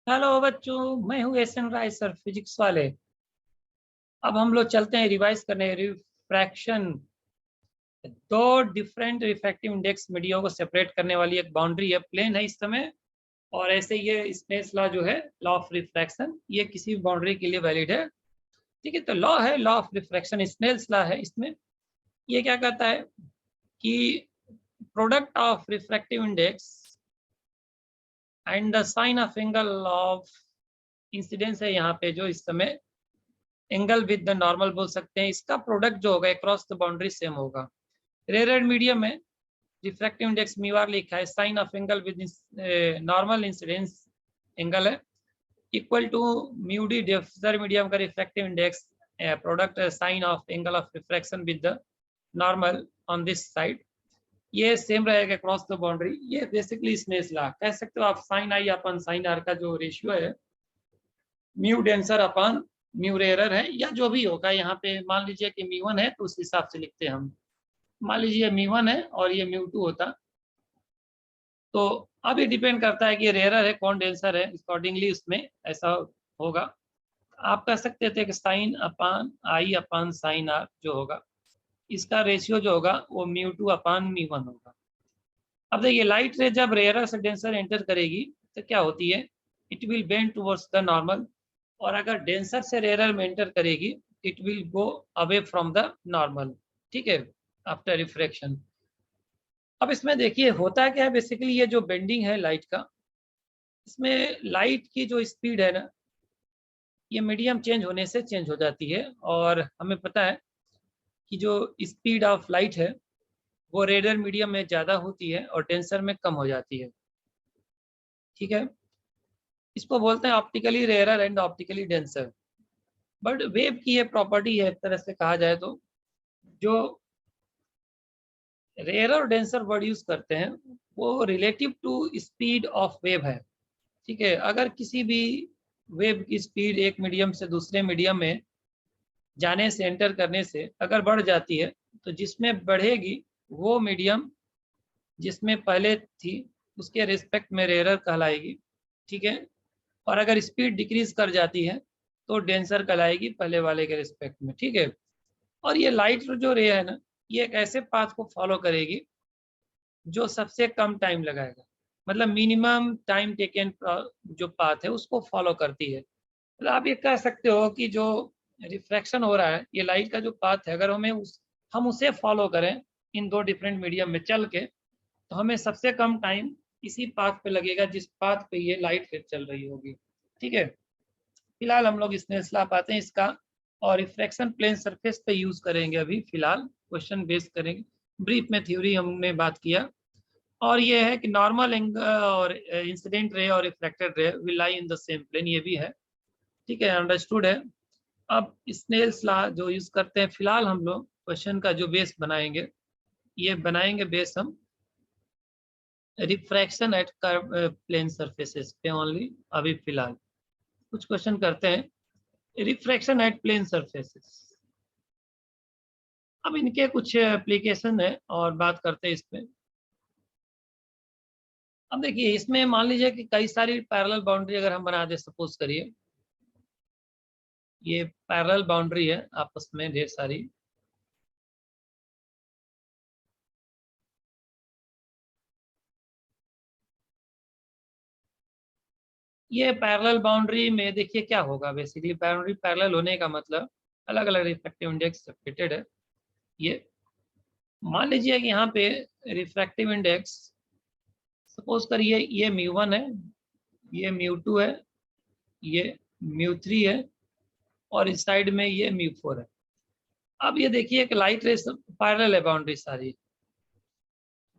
Hello बच्चों, मैं हूँ एसएन राय सर, फिजिक्स वाले। अब हम लोग चलते हैं रिवाइज करने। रिफ्रैक्शन, दो डिफरेंट रिफ्रैक्टिव इंडेक्स मीडिया को सेपरेट करने वाली एक बाउंड्री है, प्लेन है इस समय। और ऐसे ये स्नेल्स लॉ जो है, लॉ ऑफ रिफ्रैक्शन, ये किसी भी बाउंड्री के लिए वैलिड है। ठीक है, तो लॉ है, law of refraction, Snell's law है। इसमें ये क्या कहता है कि product of refractive index and the sine of angle of incidence है यहाँ पे, जो इस समय एंगल विद द नॉर्मल बोल सकते हैं, इसका प्रोडक्ट जो होगा अक्रॉस द बाउंड्री सेम होगा। रेयर मीडियम में रिफ्रैक्टिव इंडेक्स म्यू लिखा है, sine of angle with normal incidence angle है equal to mu D. Denser medium का refractive index product sine of angle of refraction with the normal on this side, ये same रहेगा across the boundary. ये basically Snell's law कह सकते हो आप। Sine I upon sine R का जो रेशियो है, म्यू डेंसर अपन म्यू रेयर है, या जो भी होगा। यहाँ पे मान लीजिए कि म्यू1 है तो उस हिसाब से लिखते हैं हम। मान लीजिए म्यू1 है और ये म्यू2 होता, तो अब ये डिपेंड करता है कि रेयर है कौन डेंसर है, अकॉर्डिंगली उसमें ऐसा होगा। आप कह सकते थे कि sine upon I upon sine R जो होगा, इसका रेशियो जो होगा वो म्यू2 अपान म्यू1 होगा। अब देखिए, लाइट रे जब रेयर से डेंसर एंटर करेगी तो क्या होती है, it will bend towards the normal. और अगर डेंसर से रेयर में एंटर करेगी, it will go away from the normal. ठीक है, आफ्टर रिफ्रैक्शन। अब इसमें देखिए होता क्या है, बेसिकली ये जो बेंडिंग है लाइट का, इसमें लाइट की जो स्पीड है ना, ये मीडियम चेंज होने से चेंज हो जाती है। और हमें पता है कि जो स्पीड ऑफ लाइट है वो रेडियल मीडियम में ज़्यादा होती है और डेंसर में कम हो जाती है। ठीक है, इसको बोलते हैं optically rarer and optically denser. But wave की ये प्रॉपर्टी है एक तरह से कहा जाए तो, जो रेयर और डेंसर वर्ड यूज करते हैं वो relative to speed of wave है। ठीक है, अगर किसी भी वेव की स्पीड एक मीडियम से दूसरे मीडियम में जाने से, एंटर करने से अगर बढ़ जाती है, तो जिसमें बढ़ेगी वो मीडियम जिसमें पहले थी उसके रिस्पेक्ट में रेयरर कहलाएगी। ठीक है, और अगर स्पीड डिक्रीज कर जाती है तो डेंसर कहलाएगी पहले वाले के रिस्पेक्ट में। ठीक है, और ये लाइट जो रे है ना, ये एक ऐसे पाथ को फॉलो करेगी जो सबसे कम टाइम लगाएगा, मतलब मिनिमम टाइम टेकन जो पाथ है उसको फॉलो करती है। मतलब आप ये कह सकते हो कि जो रिफ्रैक्शन हो रहा है, ये लाइट का जो पाथ है, अगर हम उसे फॉलो करें इन दो डिफरेंट मीडियम में चल के, तो हमें सबसे कम टाइम इसी पाथ पे लगेगा जिस पाथ पे ये लाइट फिर चल रही होगी। ठीक है, फिलहाल हम लोग स्नेल्स लॉ पाते हैं इसका, और रिफ्रैक्शन प्लेन सरफेस पे यूज करेंगे। अभी फिलहाल क्वेश्चन बेस करेंगे, ब्रीफ में थ्योरी हमने बात किया। और ये है कि नॉर्मल एंगल और इंसिडेंट रे और reflected ray will lie in the same plane, ये भी है। ठीक है, अंडरस्टूड है। अब स्नेल्स लॉ जो यूज करते हैं, फिलहाल हम लोग क्वेश्चन का जो बेस बनाएंगे, ये बनाएंगे बेस हम रिफ्रैक्शन एट प्लेन सरफेसेस पे ओनली। अभी फिलहाल कुछ क्वेश्चन करते हैं रिफ्रैक्शन एट प्लेन सरफेसेस। अब इनके कुछ एप्लीकेशन है और बात करते हैं इस पे। अब देखिए, इसमें मान लीजिए कि कई सारी पैरेलल बाउंड्री अगर हम बना दे, सपोज करिए ये पैरेलल बाउंड्री है आपस में ढेर सारी। ये पैरेलल बाउंड्री में देखिए क्या होगा, बेसिकली बाउंड्री पैरेलल होने का मतलब अलग अलग रिफ्रैक्टिव इंडेक्स सेपरेटेड है। ये मान लीजिए कि यहाँ पे रिफ्रैक्टिव इंडेक्स सपोज करिए ये म्यू1 है, ये म्यू2 है, ये म्यू3 है, और इस साइड में ये म्यू4 है। अब ये देखिए कि लाइट रेस पैरेलल है, बाउंड्री सारी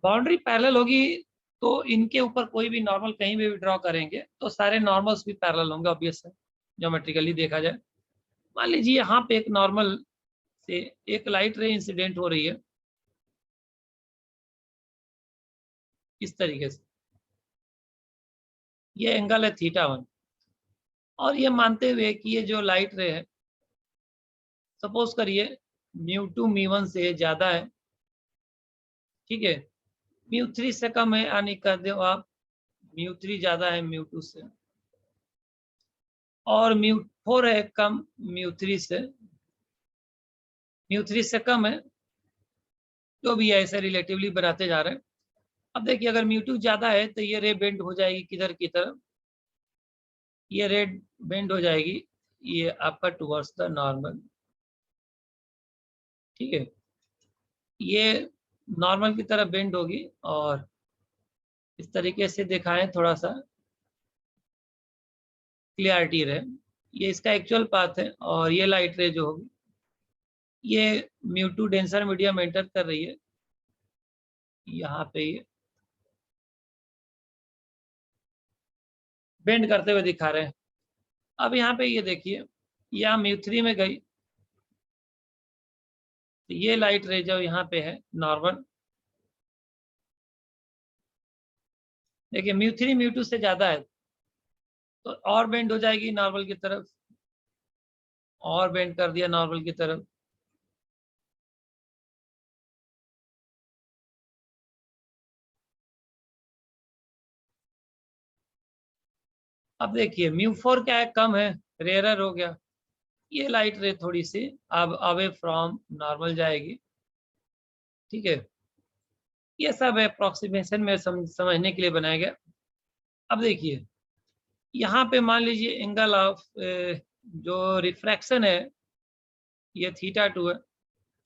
बाउंड्री पैरेलल होगी, तो इनके ऊपर कोई भी नॉर्मल कहीं भी ड्रॉ करेंगे तो सारे नॉर्मल्स भी पैरेलल होंगे, ऑब्वियस है ज्योमेट्रिकली देखा जाए। मान लीजिए यहाँ पे एक नॉर्मल से एक लाइट रे इंसिडेंट हो रही है इस तरीके से, ये एंगल है θ1। और ये मानते हुए कि ये जो लाइट रे है, सपोज करिए म्यू2 म्यू1 से ज्यादा है। ठीक है, म्यू3 से कम है, यानी कर दो आप म्यू3 ज्यादा है म्यू2 से। और μ4 है कम μ3 से, μ3 से कम है, जो भी है ऐसे रिलेटिवली बनाते जा रहे हैं। अब देखिए अगर μ2 ज्यादा है तो ये रे बेंड हो जाएगी किधर की तरफ, ये रे बेंड हो जाएगी ये आपका टुवर्ड्स द नॉर्मल, ठीक है, ये नॉर्मल की तरफ बेंड होगी। और इस तरीके से दिखाएं थोड़ा सा क्लियरिटी रहे, ये इसका एक्चुअल पाथ है। और ये लाइट रे जो होगी ये μ2 डेंसर मीडियम एंटर कर रही है, यहाँ पे ये बेंड करते हुए दिखा रहे हैं। अब यहाँ पे ये देखिए यहाँ μ3 में गई, तो ये लाइट रे जो यहाँ पे है नॉर्मल, देखिए μ3 μ2 से ज्यादा है तो और बेंड हो जाएगी नॉर्मल की तरफ, और बेंड कर दिया नॉर्मल की तरफ। अब देखिए μ4 क्या है, कम है, रेयरर हो गया, ये लाइट रे थोड़ी सी अब अवे फ्रॉम नॉर्मल जाएगी, ठीक है। ये सब अप्रोक्सीमेशन में समझने के लिए बनाया गया। अब देखिए यहाँ पे मान लीजिए एंगल ऑफ जो रिफ्रैक्शन है ये θ2 है,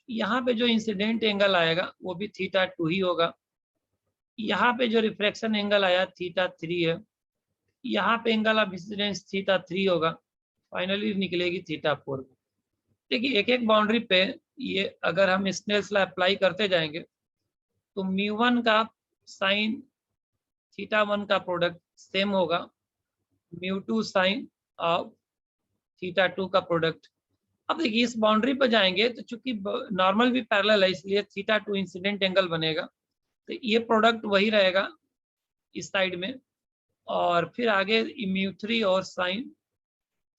यहाँ पे जो इंसिडेंट एंगल आएगा वो भी θ2 ही होगा। यहाँ पे जो रिफ्रैक्शन एंगल आया θ3 है, यहाँ पे एंगल ऑफ इंसिडेंस θ3 होगा, फाइनली निकलेगी θ4। देखिए एक एक बाउंड्री पे ये अगर हम स्नेल्स लॉ अप्लाई करते जाएंगे तो μ1 का साइन θ1 का प्रोडक्ट सेम होगा, μ2 साइन ऑफ θ2 का प्रोडक्ट। अब देखिए इस बाउंड्री पर जाएंगे तो चूंकि नॉर्मल भी पैरेलल है इसलिए θ2 इंसिडेंट एंगल बनेगा, तो ये प्रोडक्ट वही रहेगा इस साइड में। और फिर आगे μ3 और साइन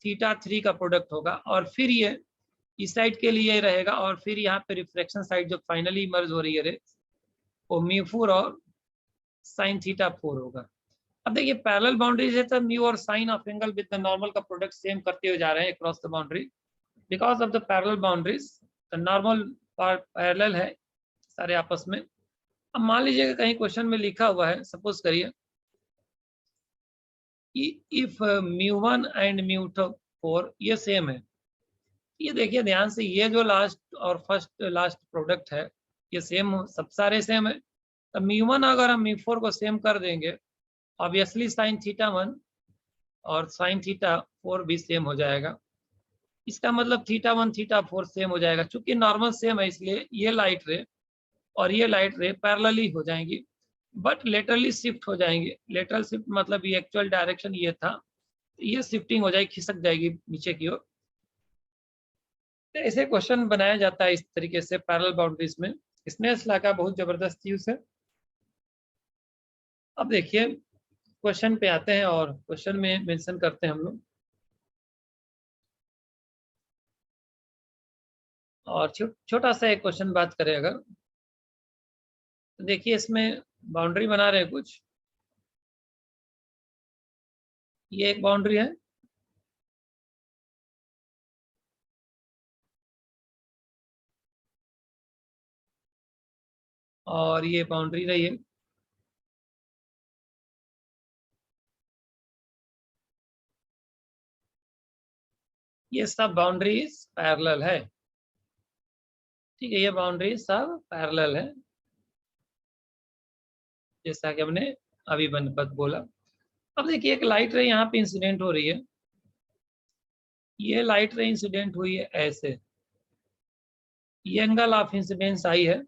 θ3 का प्रोडक्ट होगा, और फिर ये इस साइड के लिए रहेगा। और फिर यहाँ पे रिफ्लेक्शन साइड जो फाइनली इमर्ज हो रही है वो μ4 और साइन θ4 होगा। अब देखिए पैरेलल बाउंड्रीज है तो म्यू और sine of angle with the normal का प्रोडक्ट सेम करते हुए जा रहे हैं across the boundary, because of the parallel boundaries the normal parallel है सारे आपस में। अब मान लीजिए कहीं क्वेश्चन में लिखा हुआ है, सपोज करिए इफ μ1 एंड μ4 ये सेम है, ये देखिए ध्यान से ये जो लास्ट और फर्स्ट लास्ट प्रोडक्ट है ये सेम, सब सारे सेम है। तो μ1 अगर हम μ4 को सेम कर देंगे ऑब्वियसली साइन θ1 और साइन θ4 भी सेम हो जाएगा। इसका मतलब θ1 θ4 सेम हो जाएगा, चूंकि नॉर्मल सेम है इसलिए ये लाइट रे और ये लाइट रे पैरेलली हो जाएंगी, बट लेटरली शिफ्ट हो जाएंगे। लेटरल शिफ्ट मतलब ये एक्चुअल डायरेक्शन ये था, ये शिफ्टिंग हो जाएगी, खिसक जाएगी नीचे की ओर। ऐसे क्वेश्चन बनाया जाता है इस तरीके से पैरेलल बाउंड्रीज में। स्नेल्स लॉ का बहुत जबरदस्त यूज है। अब देखिए क्वेश्चन पे आते हैं और क्वेश्चन में मेंशन करते हैं हम लोग, और छोटा सा एक क्वेश्चन बात करें अगर, तो देखिए इसमें बाउंड्री बना रहे हैं कुछ, ये एक बाउंड्री है, और ये बाउंड्री रही है, ये सब बाउंड्रीज पैरेलल है, ठीक है, ये बाउंड्री सब पैरेलल है जैसा कि हमने अभी बोला। अब देखिए एक लाइट रे यहाँ पे इंसिडेंट हो रही है, ये लाइट रे इंसिडेंट हुई है ऐसे, ये एंगल ऑफ इंसिडेंस आई है,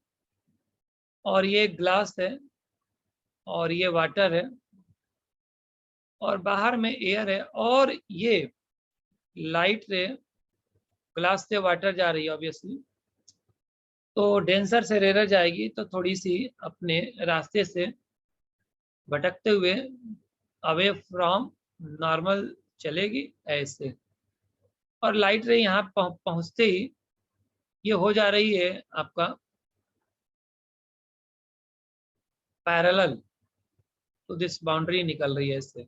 और ये ग्लास है और ये वाटर है और बाहर में एयर है, और ये लाइट रे ग्लास से वाटर जा रही है ऑब्वियसली, तो डेंसर से रेयर जाएगी तो थोड़ी सी अपने रास्ते से भटकते हुए अवे फ्रॉम नॉर्मल चलेगी ऐसे, और लाइट रे यहाँ पहुँचते ही ये हो जा रही है आपका पैरेलल तो दिस बाउंड्री निकल रही है इससे।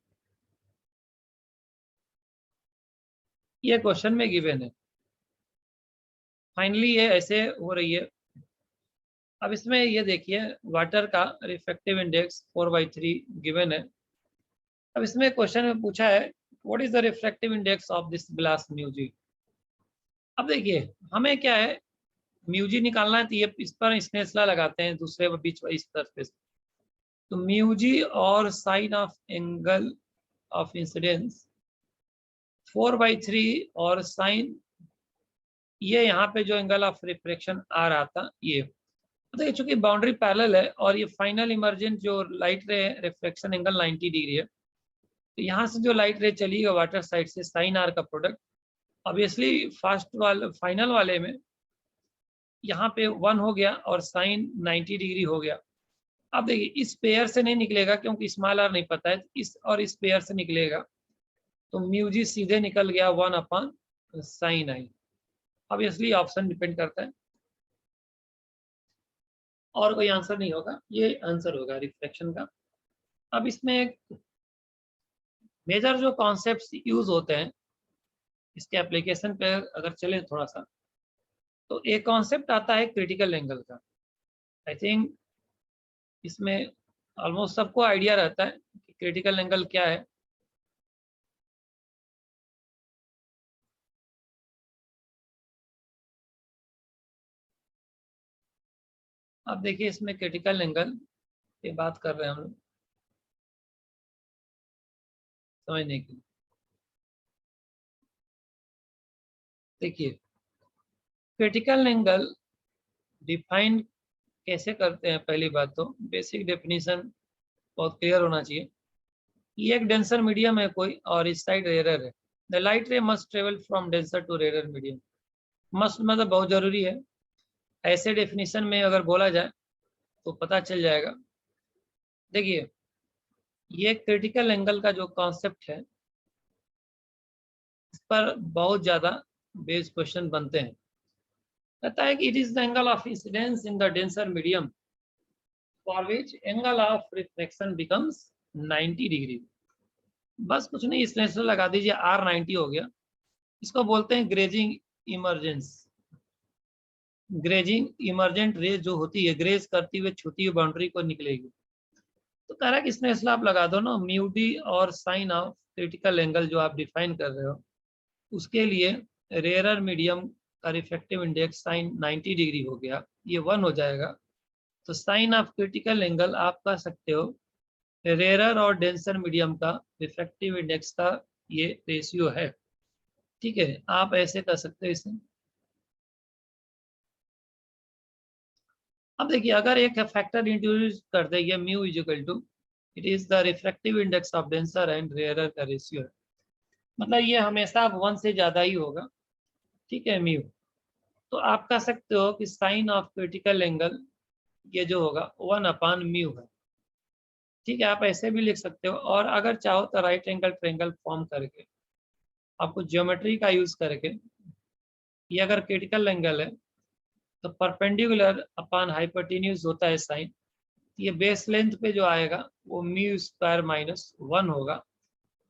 ये क्वेश्चन में गिवन है। फाइनली ये ऐसे हो रही है। अब इसमें ये देखिए वाटर का रिफ्रैक्टिव इंडेक्स 4/3 गिवन है। अब इसमें क्वेश्चन में पूछा है what is the refractive index of this glass mu G. अब देखिए हमें क्या है म्यूजी निकालना है, तो ये इस पर स्नेसला लगाते हैं दूसरे बीच इस तरफ पे। तो म्यूजी और sine of angle of incidence 4/3 और साइन ये यहाँ पे जो एंगल ऑफ रिफ्रैक्शन आ रहा था ये तो देखिए चूंकि बाउंड्री पैरेलल है और ये फाइनल इमर्जेंट जो लाइट रे रिफ्रैक्शन एंगल 90 डिग्री है, तो यहाँ से जो लाइट रे चली वाटर साइड से साइन आर का प्रोडक्ट ऑब्वियसली फास्ट वाले फाइनल वाले में यहाँ पे 1 हो गया और साइन 90 डिग्री हो गया। अब देखिए इस पेयर से नहीं निकलेगा क्योंकि स्मॉल आर नहीं पता है, इस और इस पेयर से निकलेगा तो म्यू जी सीधे निकल गया 1/sin i। Obviously option depend करता है और कोई आंसर नहीं होगा, ये आंसर होगा रिफ्लेक्शन का। अब इसमें मेजर जो कॉन्सेप्ट्स यूज होते हैं इसके एप्लीकेशन पे अगर चले थोड़ा सा, तो एक कॉन्सेप्ट आता है क्रिटिकल एंगल का। आई थिंक इसमें ऑलमोस्ट सबको आइडिया रहता है कि क्रिटिकल एंगल क्या है। अब देखिए इसमें क्रिटिकल एंगल की बात कर रहे हैं हम लोग समझने के लिए। देखिए क्रिटिकल एंगल डिफाइन कैसे करते हैं, पहली बात तो बेसिक डेफिनेशन बहुत क्लियर होना चाहिए। ये एक डेंसर मीडियम है कोई और इस साइड रेयर है। The light ray must travel from denser to rare medium. Must मतलब बहुत जरूरी है, ऐसे डेफिनेशन में अगर बोला जाए तो पता चल जाएगा। देखिए ये क्रिटिकल एंगल का जो कॉन्सेप्ट है इस पर बहुत ज्यादा बेस्ड क्वेश्चन बनते हैं। कहता है कि it is the angle of incidence in the denser medium for which angle of reflection becomes 90 degree. बस कुछ नहीं, इसमें लगा दीजिए R90 हो गया। इसको बोलते हैं grazing emergence. Grazing emergent ray जो होती है ग्रेज करती हुए छूती हुई बाउंड्री को निकलेगी। तो कह रहा है कि इसमें इसलिए आप लगा दो ना म्यू डी और साइन ऑफ क्रिटिकल एंगल जो आप डिफाइन कर रहे हो उसके लिए रेयरर मीडियम का रिफ्रैक्टिव इंडेक्स साइन 90 डिग्री हो गया, ये 1 हो जाएगा। तो साइन ऑफ क्रिटिकल एंगल आप कह सकते हो रेयरर और डेंसर मीडियम का रिफ्रैक्टिव इंडेक्स का ये रेशियो है। ठीक है, आप ऐसे कर सकते हो इसे। अब देखिए अगर एक फैक्टर इंट्रोड्यूस कर दे ये mu is equal to it is the refractive index of denser and rarer का रेशियो है, मतलब ये हमेशा 1 से ज्यादा ही होगा। ठीक है म्यू, तो आप कह सकते हो कि साइन ऑफ क्रिटिकल एंगल ये जो होगा 1/म्यू है। ठीक है, आप ऐसे भी लिख सकते हो और अगर चाहो तो राइट एंगल ट्रायंगल फॉर्म करके आपको ज्योमेट्री का यूज करके ये अगर क्रिटिकल एंगल है तो परपेंडिकुलर अपॉन हाइपोटेन्यूज होता है साइन, ये बेस लेंथ पे जो आएगा वो म्यू स्क्वायर -1 होगा।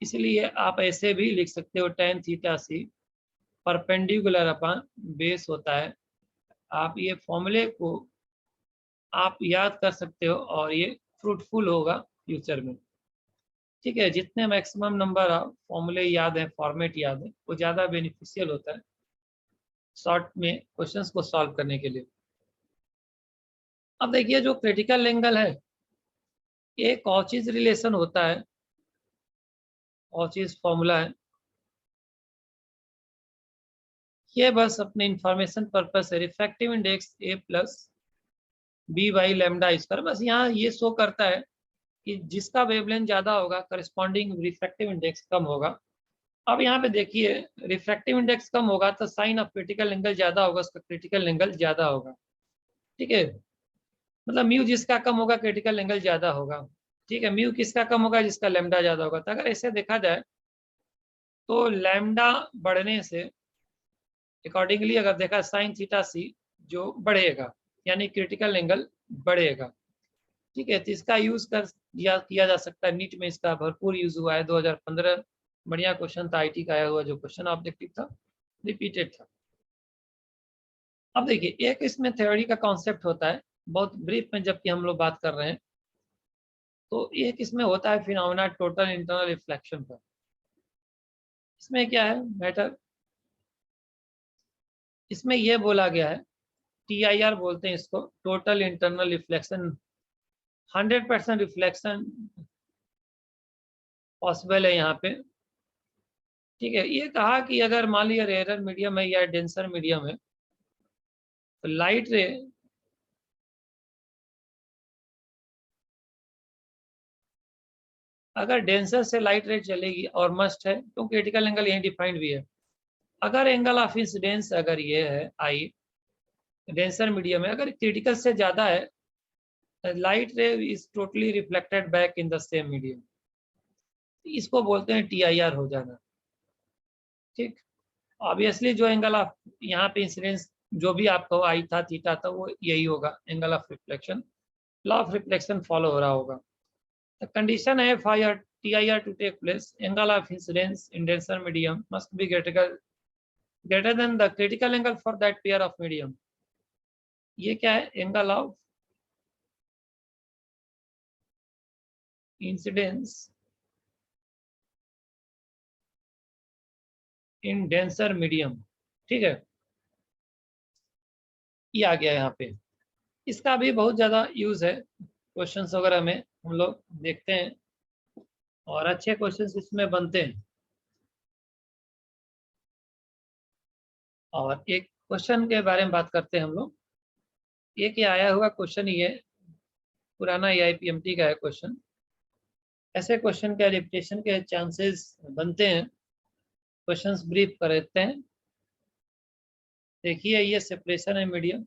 इसलिए आप ऐसे भी लिख सकते हो tan theta C perpendicular upon base होता है। आप ये फॉर्मूले को आप याद कर सकते हो और ये फ्रूटफुल होगा फ्यूचर में। ठीक है, जितने मैक्सिमम नंबर ऑफ फॉर्मूले याद है फॉर्मेट याद है वो ज़्यादा बेनिफिशियल होता है शॉर्ट में क्वेश्चंस को सॉल्व करने के लिए। अब देखिए जो क्रिटिकल एंगल है एक कॉचीज रिलेशन होता है, कॉचीज फॉर्मूला है, ये बस अपने इंफॉर्मेशन पर्पस है refractive index A plus B by lambda square. बस यहाँ ये शो करता है कि जिसका वेवलेंथ ज्यादा होगा करस्पॉन्डिंग रिफ्रैक्टिव इंडेक्स कम होगा। अब यहाँ पे देखिए रिफ्रैक्टिव इंडेक्स कम होगा तो साइन ऑफ क्रिटिकल एंगल ज्यादा होगा, उसका क्रिटिकल एंगल ज्यादा होगा। ठीक है, मतलब म्यू जिसका कम होगा क्रिटिकल एंगल ज्यादा होगा। ठीक है, म्यू किसका कम होगा, जिसका लेमडा ज्यादा होगा। तो अगर ऐसे देखा जाए तो लेमडा बढ़ने से अकॉर्डिंगली अगर देखा साइन थीटा सी जो बढ़ेगा यानी क्रिटिकल एंगल बढ़ेगा। ठीक है, तो इसका यूज किया जा सकता है। नीट में इसका भरपूर यूज हुआ है 2015 बढ़िया क्वेश्चन था, आईटी का आया हुआ जो क्वेश्चन ऑब्जेक्टिव था, रिपीटेड था। अब देखिए एक इसमें थ्योरी का कॉन्सेप्ट होता है बहुत ब्रीफ में, जबकि हम लोग बात कर रहे हैं, तो एक इसमें होता है फिनोमेना टोटल इंटरनल रिफ्लेक्शन का। इसमें क्या है मैटर, इसमें यह बोला गया है, TIR बोलते हैं इसको, total internal reflection, 100% reflection possible है यहाँ पे। ठीक है, ये कहा कि अगर मान लिया रेयर मीडियम है या डेंसर मीडियम है, तो लाइट रे अगर डेंसर से लाइट रे चलेगी और मस्ट है, तो क्रिटिकल एंगल यही डिफाइंड भी है। अगर एंगल ऑफ इंसिडेंस अगर ये है आई, डेंसर मीडियम है, अगर क्रिटिकल से ज्यादा है, लाइट रे is totally reflected back in the same medium, इसको बोलते हैं TIR हो जाना। ठीक, ऑब्वियसली जो एंगल ऑफ यहाँ पे इंसिडेंस जो भी आपका आई था, थीटा था, वो यही होगा angle of reflection, law of reflection follow हो रहा होगा। The condition है for your TIR to take place, angle of incidence in denser medium must be greater than the critical angle for that pair of medium. ये क्या है, angle of incidence in denser medium. ठीक है, ये आ गया यहाँ पे। इसका भी बहुत ज्यादा यूज है क्वेश्चंस वगैरह में, हम लोग देखते हैं और अच्छे क्वेश्चंस इसमें बनते हैं। और एक क्वेश्चन के बारे में बात करते हैं हम लोग। एक ये आया हुआ क्वेश्चन, ये पुराना AIPMT का है क्वेश्चन। ऐसे क्वेश्चन के रिपीटेशन के चांसेस बनते हैं। क्वेश्चंस ब्रीफ कर देते हैं। देखिए ये सेपरेशन है मीडियम,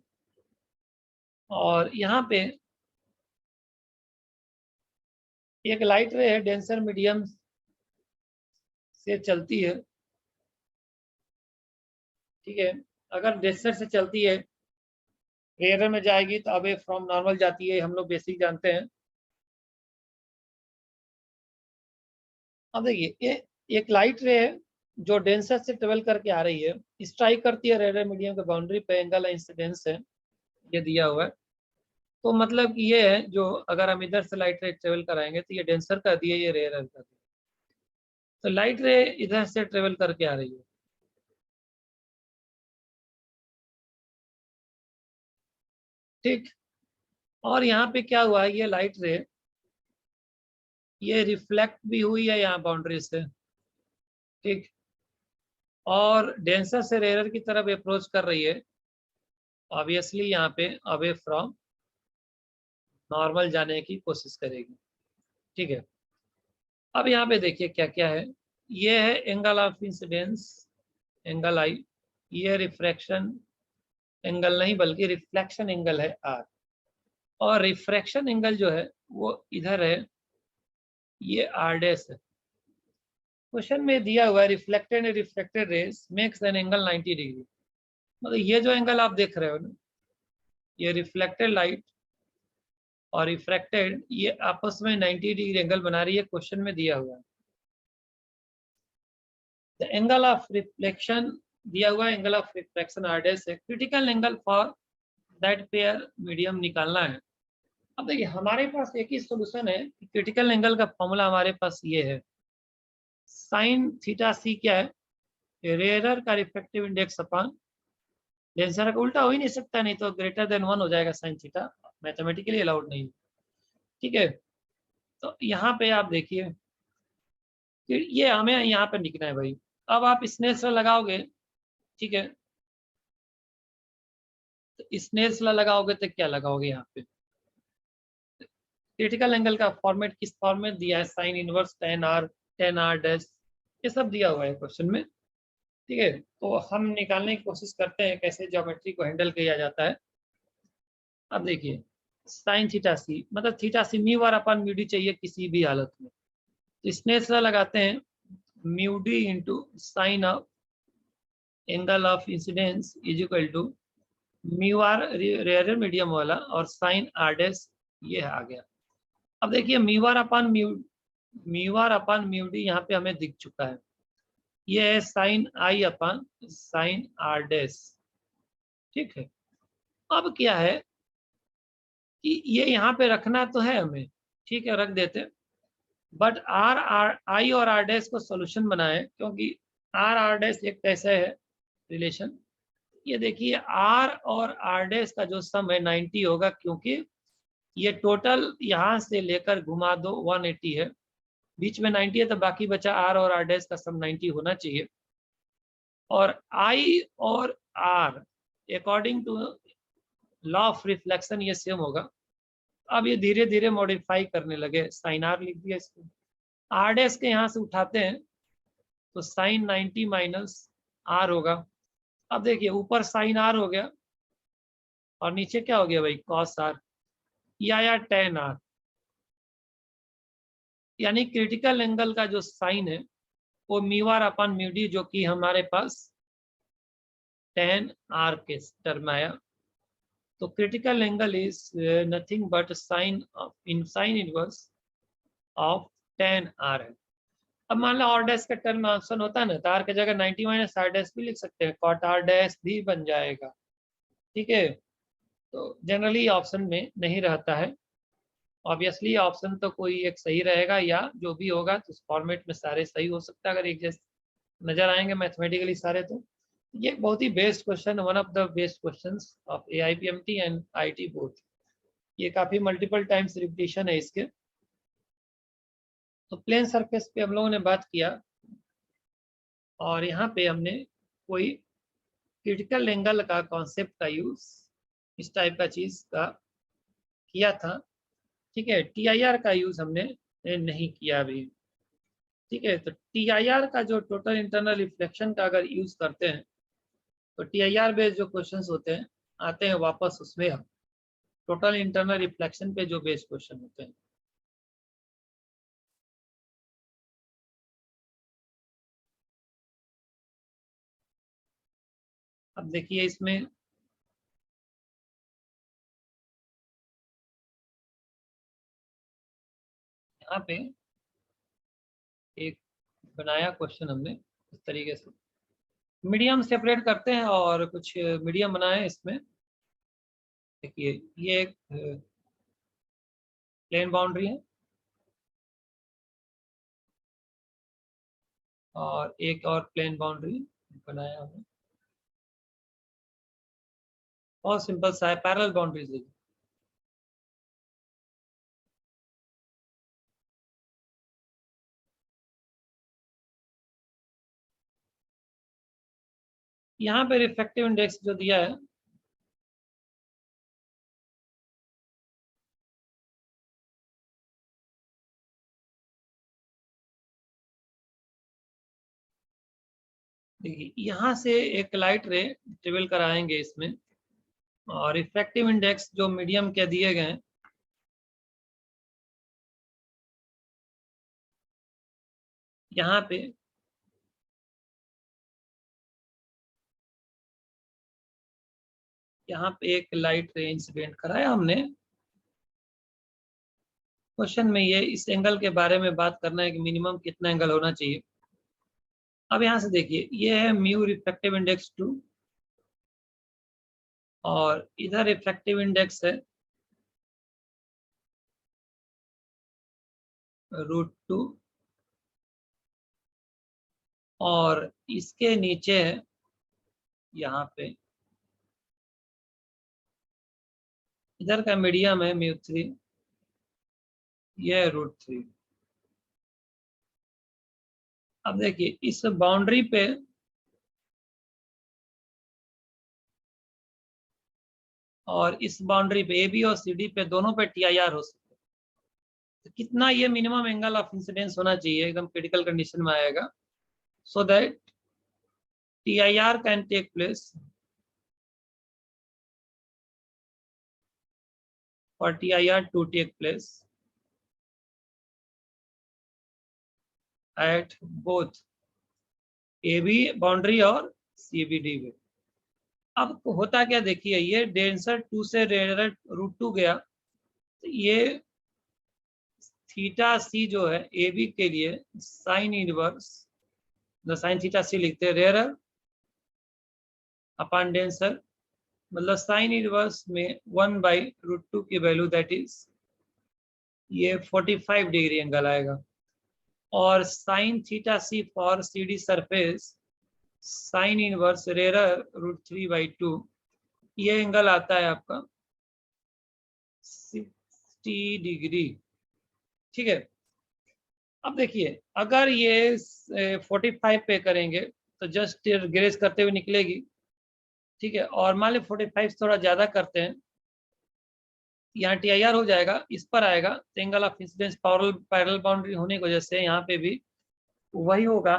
और यहाँ पे एक लाइट रे है डेंसर मीडियम से चलती है। ठीक है, अगर डेंसर से चलती है, रेयर में जाएगी तो अवे फ्रॉम नॉर्मल जाती है, हम लोग बेसिक जानते हैं। अब देखिए ये एक लाइट रे है जो डेंसर से ट्रेवल करके आ रही है, स्ट्राइक करती है रेयर मीडियम के बाउंड्री पे, एंगल इंसिडेंस है ये दिया हुआ है। तो मतलब ये है, जो अगर हम इधर से लाइट रे ट्रेवल कराएंगे तो ये डेंसर कर दिए, ये रेयर कर दिए, तो लाइट रे इधर से ट्रेवल करके आ रही है। ठीक, और यहाँ पे क्या हुआ है, ये लाइट रे ये रिफ्लेक्ट भी हुई है यहाँ बाउंड्री से। ठीक, और डेंसर से रेयर की तरफ अप्रोच कर रही है, ऑब्वियसली यहाँ पे अवे फ्रॉम नॉर्मल जाने की कोशिश करेगी। ठीक है, अब यहाँ पे देखिए क्या क्या है। ये है एंगल ऑफ इंसिडेंस, एंगल आई, ये रिफ्रैक्शन एंगल नहीं बल्कि रिफ्लेक्शन एंगल है R, और रिफ्रैक्शन एंगल जो है वो इधर है, ये R' है। क्वेश्चन में दिया हुआ है reflected reflected raise makes an angle 90 degree. मतलब ये जो एंगल आप देख रहे हो ना, ये रिफ्लेक्टेड लाइट और रिफ्रैक्टेड, ये आपस में 90 डिग्री एंगल बना रही है, क्वेश्चन में दिया हुआ है। द एंगल ऑफ रिफ्लेक्शन दिया हुआ, एंगल ऑफ रिफ्रैक्शन R' है, critical angle for that pair medium निकालना है। अब देखिए हमारे पास एक ही सोल्यूशन है, क्रिटिकल एंगल का फॉर्मूला हमारे पास ये है, साइन थीटा सी क्या है, रेयरर का रिफ्रैक्टिव इंडेक्स अपॉन डेंसर का, उल्टा हो ही नहीं सकता, नहीं तो ग्रेटर देन 1 हो जाएगा साइन थीटा, मैथमेटिकली अलाउड नहीं। ठीक है, तो यहाँ पे आप देखिए कि ये हमें यहाँ पे लिखना है भाई। अब आप स्नेल्स लॉ लगाओगे, ठीक है, तो स्नेल्स लॉ लगाओगे तो क्या लगाओगे, यहाँ पे क्रिटिकल एंगल का फॉर्मेट किस फॉर्मेट दिया है, sine inverse tan R dash, ये सब दिया हुआ है क्वेश्चन में। ठीक है, तो हम निकालने की कोशिश करते हैं कैसे ज्योमेट्री को हैंडल किया जाता है। अब देखिए साइन थीटा सी, मतलब theta C mu R upon mu D चाहिए किसी भी हालत में, तो स्नेल्स लॉ लगाते हैं, mu D into sine of angle of incidence is equal to mu R rare medium वाला और साइन आर डैश, ये आ गया। अब देखिए mu R upon mu D यहाँ पे हमें दिख चुका है, ये है sine I upon sine R dash, ठीक है। अब क्या है कि ये यहाँ पे रखना तो है हमें, ठीक है, रख देते। बट आर आई और आर डैश को सोल्यूशन बनाए, क्योंकि आर आर डैश एक कैसे है रिलेशन, ये देखिए आर और आर डैश का जो सम है 90 होगा, क्योंकि ये टोटल यहाँ से लेकर घुमा दो 180 है, बीच में 90 है, तो बाकी बचा आर और आर डैश का सम 90 होना चाहिए। और आई और R according to law of reflection ये सेम होगा। अब ये धीरे धीरे मॉडिफाई करने लगे, साइन आर लिख दिया इसको, आर डैश के यहाँ से उठाते हैं तो साइन 90 माइनस आर होगा। अब देखिए ऊपर साइन आर हो गया और नीचे क्या हो गया भाई, कॉस आर, या टेन आर, यानी क्रिटिकल एंगल का जो साइन है वो mu R upon mu D, जो कि हमारे पास टेन आर के टर्म आया। तो critical angle is nothing but sine in sine inverse of tan R है। अब मान लो आर डैश का टर्म ऑप्शन होता है ना, तो आर की जगह 90 माइनस आर डैश भी लिख सकते हैं, कॉट आर डैश भी बन जाएगा, ठीक है। तो जनरली ऑप्शन में नहीं रहता है, ऑब्वियसली ऑप्शन तो कोई एक सही रहेगा, या जो भी होगा तो उस फॉर्मेट में सारे सही हो सकता है अगर एक जैसे नजर आएंगे मैथमेटिकली सारे। तो ये बहुत ही best question, one of the best questions of AIPMT and IT both. ये काफी मल्टीपल टाइम्स रिपीटिशन है इसके। तो प्लेन सरफेस पे हम लोगों ने बात किया, और यहाँ पे हमने कोई क्रिटिकल एंगल का कॉन्सेप्ट का यूज इस टाइप का चीज का किया था, ठीक है। TIR का यूज हमने नहीं किया अभी, ठीक है। तो TIR का जो टोटल इंटरनल रिफ्लेक्शन का अगर यूज करते हैं, तो TIR बेस्ड जो क्वेश्चंस होते हैं आते हैं वापस उसमें हम टोटल इंटरनल रिफ्लेक्शन पे जो बेस्ड क्वेश्चन होते हैं। अब देखिए इसमें यहाँ पे एक बनाया क्वेश्चन हमने इस तरीके से, मीडियम सेपरेट करते हैं और कुछ मीडियम बनाए इसमें। देखिए ये एक प्लेन बाउंड्री है और एक और प्लेन बाउंड्री बनाया हमने, बहुत सिंपल सा है, पैरेलल बाउंड्रीज है। यहाँ पे रिफ्रैक्टिव इंडेक्स जो दिया है, देखिए यहाँ से एक लाइट रे ट्रेवल कराएंगे इसमें, और रिफ्रैक्टिव इंडेक्स जो मीडियम के दिए गए हैं, यहाँ पे एक लाइट रे इंसिडेंट कराया हमने। क्वेश्चन में ये इस एंगल के बारे में बात करना है कि मिनिमम कितना एंगल होना चाहिए। अब यहाँ से देखिए ये है म्यू रिफ्रैक्टिव इंडेक्स 2, और इधर रिफ्रैक्टिव इंडेक्स है √2, और इसके नीचे है यहाँ पे इधर का मीडियम है μ3, ये है √3। अब देखिए इस बाउंड्री पे और इस बाउंड्री पे AB और CD पे दोनों पे TIR हो सकता है, तो कितना ये मिनिमम एंगल ऑफ इंसिडेंस होना चाहिए, एकदम क्रिटिकल कंडीशन में आएगा, so that TIR can take place for TIR to take place at both AB boundary और CBD में। अब होता क्या देखिए, ये डेंसर 2 से रेडर √2 गया, तो ये थीटा C जो है AB के लिए साइन इनवर्स मतलब साइन थीटा सी लिखते हैं, रेयरर अपॉन डेंसर, मतलब साइन इनवर्स में 1/√2 की वैल्यू दैट इज ये 45 डिग्री एंगल आएगा। और sine theta C for C D surface sine inverse rarer √3/2, ये एंगल आता है आपका 60 डिग्री। ठीक है, अब देखिए अगर ये 45 पे करेंगे तो जस्ट ग्रेस करते हुए निकलेगी। ठीक है, और मान ली 45 थोड़ा ज्यादा करते हैं, यहाँ TIR हो जाएगा, इस पर आएगा तो angle of incidence parallel boundary होने की वजह से यहाँ पे भी वही होगा।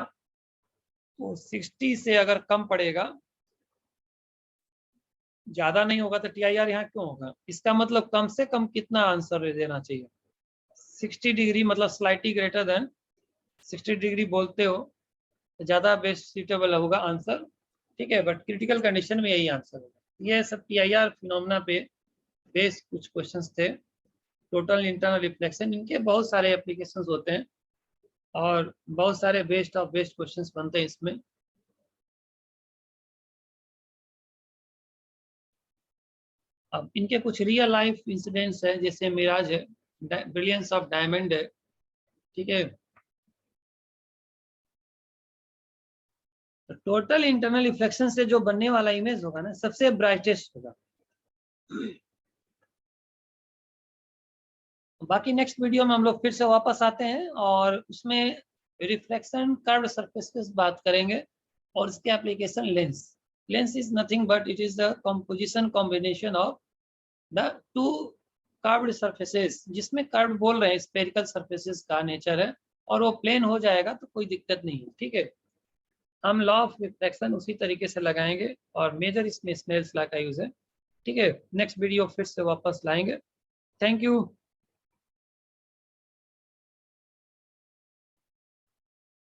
तो 60 से अगर कम पड़ेगा, ज्यादा नहीं होगा तो TIR यहाँ क्यों होगा? इसका मतलब कम से कम कितना आंसर देना चाहिए? 60 डिग्री, मतलब स्लाइटली ग्रेटर देन 60 डिग्री बोलते हो तो ज्यादा बेस्ट सूटेबल होगा आंसर। ठीक है, बट क्रिटिकल कंडीशन में यही आंसर होगा। ये सब TIR फिनोमेना पे बेस्ड कुछ क्वेश्चंस थे। टोटल इंटरनल रिफ्लेक्शन, इनके बहुत सारे एप्लीकेशंस होते हैं और बहुत सारे बेस्ट ऑफ बेस्ट क्वेश्चंस बनते हैं इसमें। अब इनके कुछ रियल लाइफ इंसिडेंट्स है, जैसे मिराज है, ब्रिलियंस ऑफ डायमंड है। ठीक है, तो टोटल इंटरनल रिफ्लेक्शन से जो बनने वाला इमेज होगा ना, सबसे ब्राइटेस्ट होगा। बाकी नेक्स्ट वीडियो में हम लोग फिर से वापस आते हैं और उसमें रिफ्लेक्शन कर्व्ड सरफेस पे बात करेंगे और इसके application lens. Lens is nothing but it is the composition combination of the two curved surfaces, जिसमें कर्व बोल रहे हैं स्फेरिकल सरफेसेस का नेचर है, और वो प्लेन हो जाएगा तो कोई दिक्कत नहीं है। ठीक है, हम लॉ ऑफ रिफ्लेक्शन उसी तरीके से लगाएंगे और मेजर इसमें स्नेल्स लॉ का यूज है। ठीक है, नेक्स्ट वीडियो फिर से वापस लाएंगे। Thank you.